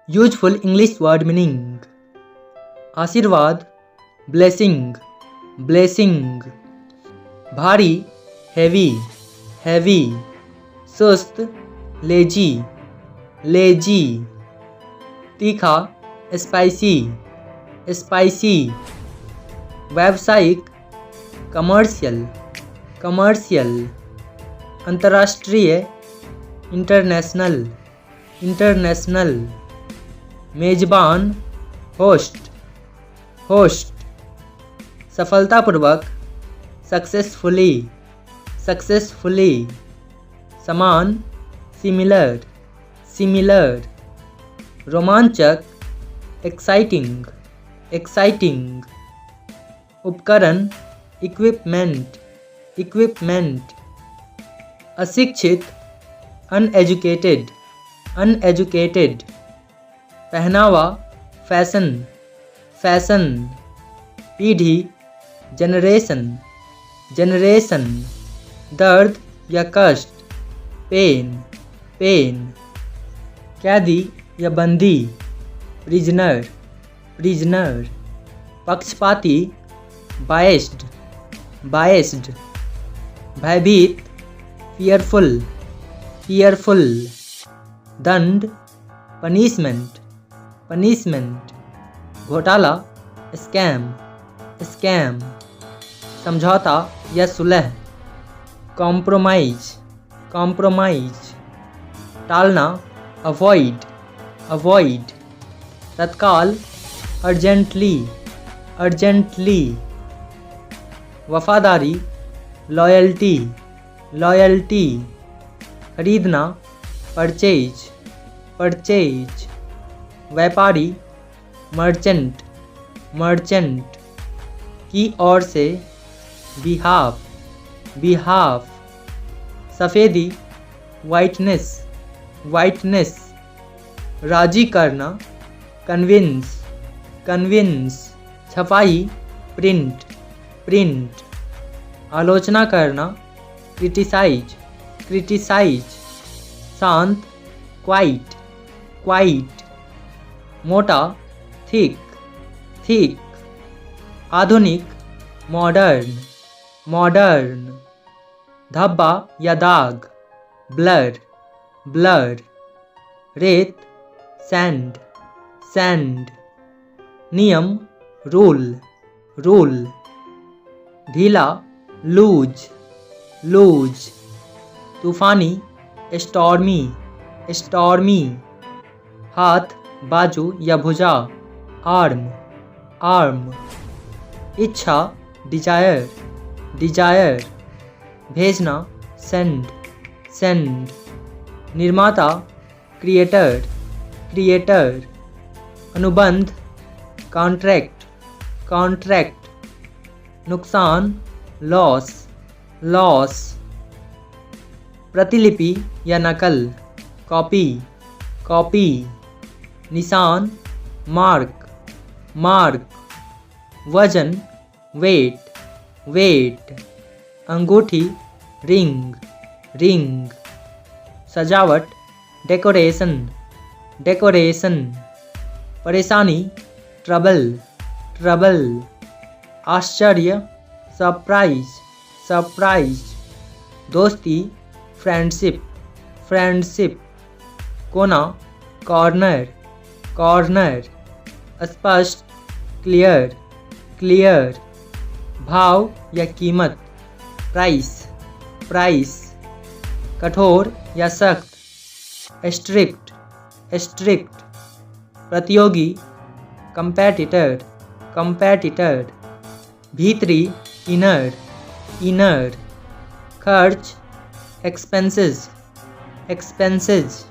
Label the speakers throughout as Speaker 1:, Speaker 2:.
Speaker 1: Useful English word meaning. आशीर्वाद, blessing, blessing. भारी, heavy, heavy. सुस्त, लेजी, लेजी। तीखा, स्पाइसी, स्पाइसी। व्यावसायिक, कमर्शियल, कमर्शियल। अंतर्राष्ट्रीय, इंटरनेशनल, इंटरनेशनल। मेजबान, होस्ट, होस्ट। सफलतापूर्वक, सक्सेसफुली, सक्सेसफुली। समान, सिमिलर, सिमिलर। रोमांचक, एक्साइटिंग, एक्साइटिंग। उपकरण, इक्विपमेंट, इक्विपमेंट। अशिक्षित, अनएजुकेटेड, अनएजुकेटेड। पहनावा, फैशन, फैशन। पीढ़ी, जनरेशन, जनरेशन। दर्द या कष्ट, पेन, पेन। कैदी या बंदी, प्रिजनर, प्रिजनर। पक्षपाती, बायस्ड, बायस्ड। भयभीत, फियरफुल, फियरफुल। दंड, पनिशमेंट, पनिशमेंट। घोटाला, स्कैम, स्कैम। समझौता या सुलह, कॉम्प्रोमाइज, कॉम्प्रोमाइज। टालना, अवॉइड, अवॉइड। तत्काल, अर्जेंटली, अर्जेंटली। वफादारी, लॉयल्टी, लॉयल्टी। खरीदना, परचेज, परचेज। व्यापारी, मर्चेंट, मर्चेंट। की ओर से, बिहाफ, बिहाफ। सफ़ेदी, वाइटनेस, वाइटनेस। राजी करना, कन्विंस, कन्विंस। छपाई, प्रिंट, प्रिंट। आलोचना करना, क्रिटिसाइज, क्रिटिसाइज। शांत, क्वाइट, क्वाइट। मोटा, थिक, थिक। आधुनिक, मॉडर्न, मॉडर्न। धब्बा या दाग, ब्लर, ब्लर। रेत, सैंड, सैंड। नियम, रूल, रूल। ढीला, लूज, लूज। तूफानी, स्टॉर्मी, स्टॉर्मी। हाथ, बाजू या भुजा, आर्म, आर्म। इच्छा, डिजायर, डिजायर। भेजना, सेंड, सेंड। निर्माता, क्रिएटर, क्रिएटर। अनुबंध, कॉन्ट्रैक्ट, कॉन्ट्रैक्ट। नुकसान, लॉस, लॉस। प्रतिलिपि या नकल, कॉपी, कॉपी। निशान, मार्क, मार्क। वजन, वेट, वेट। अंगूठी, रिंग, रिंग। सजावट, डेकोरेशन, डेकोरेशन। परेशानी, ट्रबल, ट्रबल। आश्चर्य, सरप्राइज, सरप्राइज। दोस्ती, फ्रेंडशिप, फ्रेंडशिप। कोना, कॉर्नर, कॉर्नर। स्पष्ट, क्लियर, क्लियर। भाव या कीमत, प्राइस, प्राइस। कठोर या सख्त, स्ट्रिक्ट, स्ट्रिक्ट। प्रतियोगी, कंपेटिटर, कंपेटिटर। भीतरी, इनर, इनर। खर्च, एक्सपेंसेस, एक्सपेंसेस।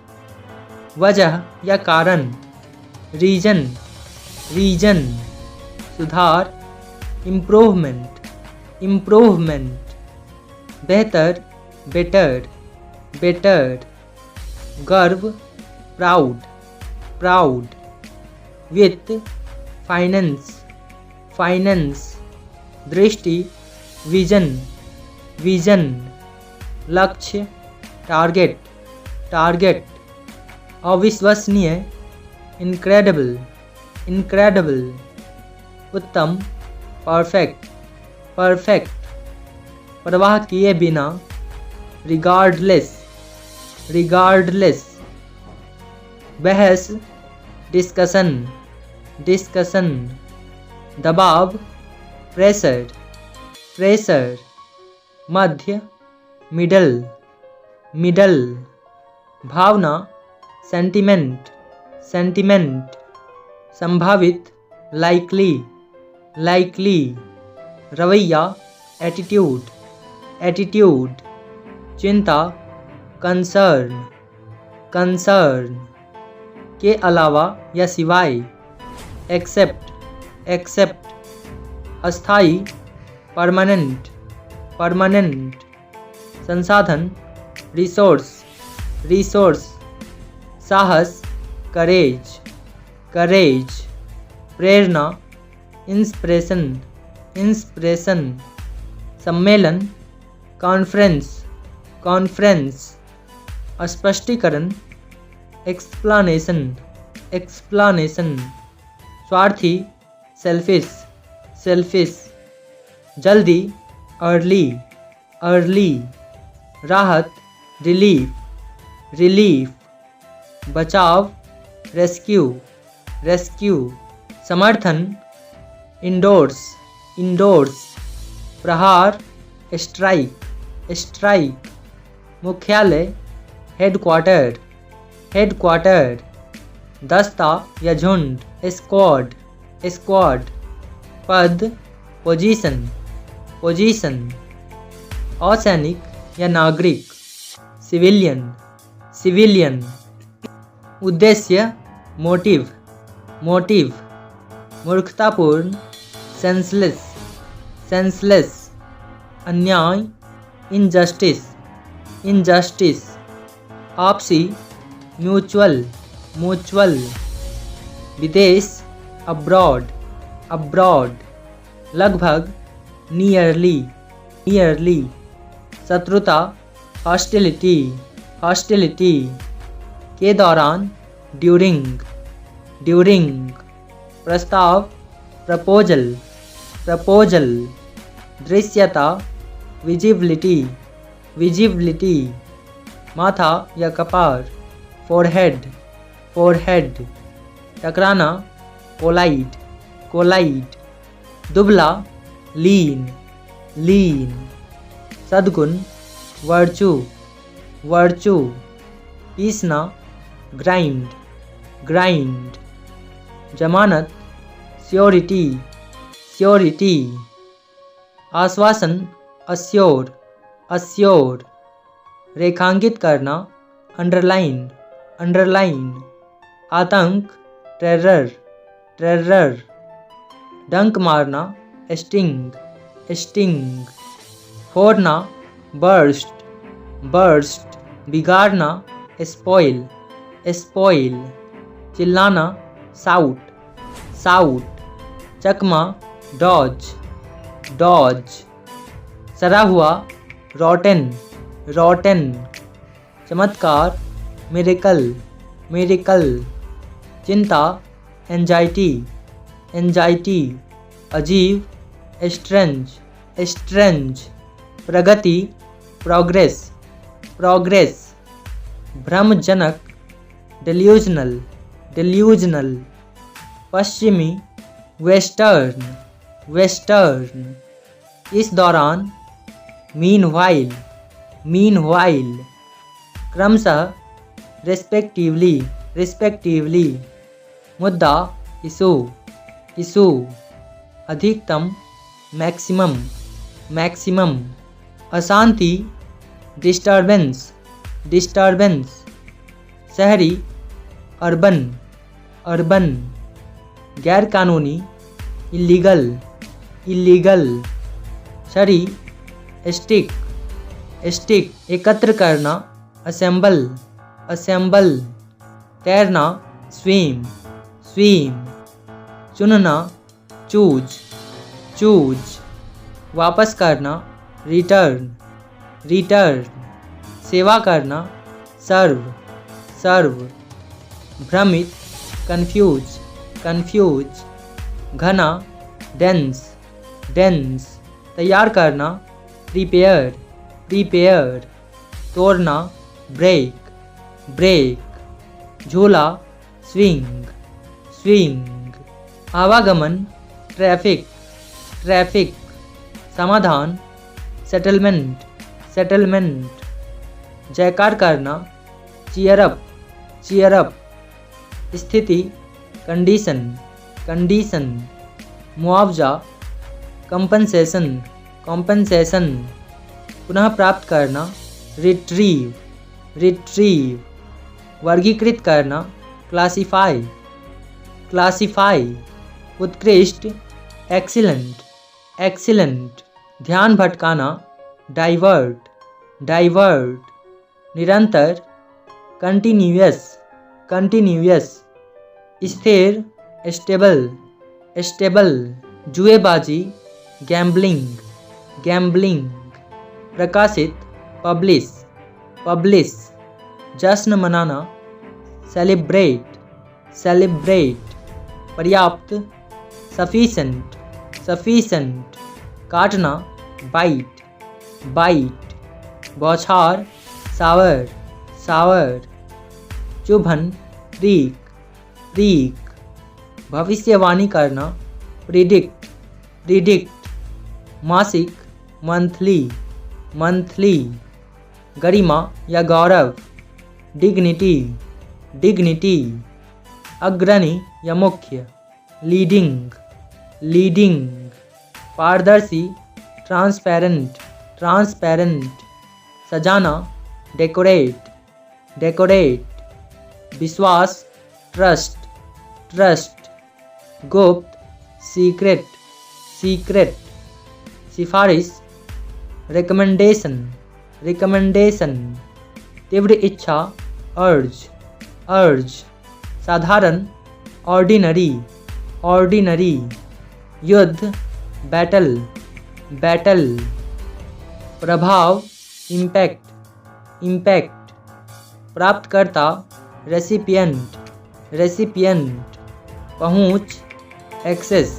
Speaker 1: वजह या कारण, रीजन, रीजन। सुधार, इम्प्रूवमेंट, इम्प्रूवमेंट। बेहतर, बेटर, बेटर। गर्व, प्राउड, प्राउड। वित्त, फाइनेंस, फाइनेंस। दृष्टि, विजन, विजन। लक्ष्य, टारगेट, टारगेट। अविश्वसनीय, incredible, incredible, उत्तम, perfect, perfect, परवाह किए बिना, regardless, regardless, बहस, discussion, discussion, दबाव, pressure, pressure, मध्य, middle, middle, भावना, sentiment, sentiment, संभावित, likely, likely, रवैया, attitude, attitude, चिंता, concern, concern, के अलावा या सिवाय, except, except, अस्थाई, permanent, permanent, संसाधन, resource, resource, साहस, courage, courage, प्रेरणा, inspiration, inspiration, सम्मेलन, conference, conference, स्पष्टीकरण, explanation, explanation, स्वार्थी, selfish, selfish, जल्दी, early, early, राहत, relief, relief, बचाव, rescue, rescue, समर्थन, endorse, endorse, प्रहार, strike, strike, मुख्यालय, headquarter, headquarter, दस्ता या झुंड, squad, squad, पद, position, position, असैनिक या नागरिक, सिविलियन, सिविलियन, उद्देश्य, मोटिव, मोटिव, मूर्खतापूर्ण, सेंसलेस, सेंसलेस, अन्याय, इनजस्टिस, इनजस्टिस, आपसी, म्यूचुअल, म्यूचुअल, विदेश, अब्रॉड, अब्रॉड, लगभग, नियरली, नियरली, शत्रुता, हॉस्टिलिटी, हॉस्टिलिटी, के दौरान, ड्यूरिंग, ड्यूरिंग, प्रस्ताव, प्रपोजल, प्रपोजल, दृश्यता, विजिबिलिटी, विजिबिलिटी, माथा या कपार, फोरहेड, फोरहेड, टकराना, कोलाइड, कोलाइड, दुबला, लीन, लीन, सद्गुण, वर्चू, वर्चू, पीसना, ग्राइंड, ग्राइंड, जमानत, श्योरिटी, श्योरिटी, आश्वासन, अस्योर, अस्योर, रेखांकित करना, अंडरलाइन, अंडरलाइन, आतंक, टेरर, टेरर, डंक मारना, स्टिंग, स्टिंग, फोड़ना, बर्स्ट, बर्स्ट, बिगाड़ना, स्पॉइल, स्पॉइल, चिल्लाना, साउट, साउट, चकमा, डॉज, डॉज, सड़ा हुआ, रॉटेन, रॉटेन, चमत्कार, मिरेकल, मिरेकल, चिंता, एंजाइटी, एंजाइटी, अजीब, स्ट्रेंज, स्ट्रेंज, प्रगति, प्रोग्रेस, प्रोग्रेस, भ्रमजनक, डेल्यूजनल, डेल्यूजनल, पश्चिमी, वेस्टर्न, वेस्टर्न, इस दौरान, मीनवाइल, मीनवाइल, क्रमशः, रिस्पेक्टिवली, रिस्पेक्टिवली, मुद्दा, इशू, इशू, अधिकतम, मैक्सिमम, मैक्सिमम, अशांति, डिस्टर्बेंस, डिस्टर्बेंस, शहरी, अर्बन, अर्बन, गैरकानूनी, इलीगल, इलीगल, छड़ी, स्टिक, स्टिक, एकत्र करना, असेंबल, असेंबल, तैरना, स्विम, स्विम, चुनना, चूज, चूज, वापस करना, रिटर्न, रिटर्न, सेवा करना, सर्व, सर्व, भ्रमित, कन्फ्यूज कन्फ्यूज, घना डेंस डेंस, तैयार करना प्रिपेयर प्रिपेयर, तोड़ना ब्रेक ब्रेक, झूला स्विंग स्विंग, आवागमन ट्रैफिक ट्रैफिक, समाधान सेटलमेंट सेटलमेंट, जयकार करना चीयर अप, स्थिति कंडीशन कंडीशन, मुआवजा कंपनसेशन कॉम्पनसेशन, पुनः प्राप्त करना रिट्रीव, वर्गीकृत करना क्लासीफाई, उत्कृष्ट एक्सीलेंट, ध्यान भटकाना डाइवर्ट, निरंतर कंटिन्यूअस, स्थिर स्टेबल, जुएबाजी गैम्बलिंग, प्रकाशित पब्लिश, जश्न मनाना सेलिब्रेट, पर्याप्त सफिशेंट, काटना बाइट, बौछार सावर, चुभन प्रीक, भविष्यवाणी करना प्रिडिक्ट, मासिक मंथली, गरिमा या गौरव डिग्निटी, अग्रणी या मुख्य लीडिंग, पारदर्शी ट्रांसपेरेंट, सजाना डेकोरेट, विश्वास ट्रस्ट, गुप्त सीक्रेट, सिफारिश रिकमेंडेशन, तीव्र इच्छा अर्ज, साधारण ऑर्डिनरी, युद्ध बैटल, प्रभाव इम्पैक्ट, प्राप्तकर्ता रेसिपिएंट, पहुँच एक्सेस,